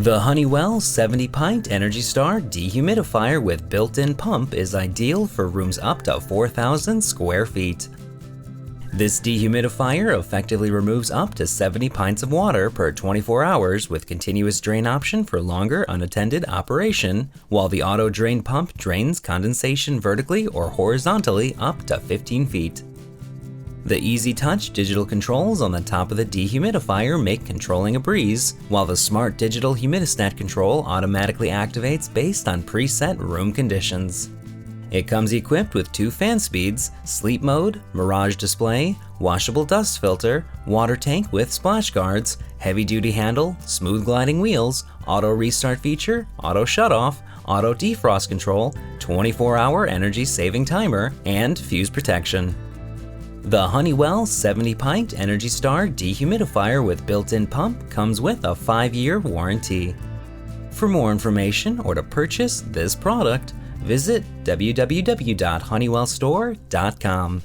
The Honeywell 70 Pint Energy Star Dehumidifier with built-in pump is ideal for rooms up to 4,000 square feet. This dehumidifier effectively removes up to 70 pints of water per 24 hours with continuous drain option for longer unattended operation, while the auto drain pump drains condensation vertically or horizontally up to 15 feet. The easy-touch digital controls on the top of the dehumidifier make controlling a breeze, while the smart digital humidistat control automatically activates based on preset room conditions. It comes equipped with 2 fan speeds, sleep mode, mirage display, washable dust filter, water tank with splash guards, heavy-duty handle, smooth gliding wheels, auto restart feature, auto shutoff, auto defrost control, 24-hour energy-saving timer, and fuse protection. The Honeywell 70 Pint Energy Star Dehumidifier with built-in pump comes with a 5-year warranty. For more information or to purchase this product, visit www.honeywellstore.com.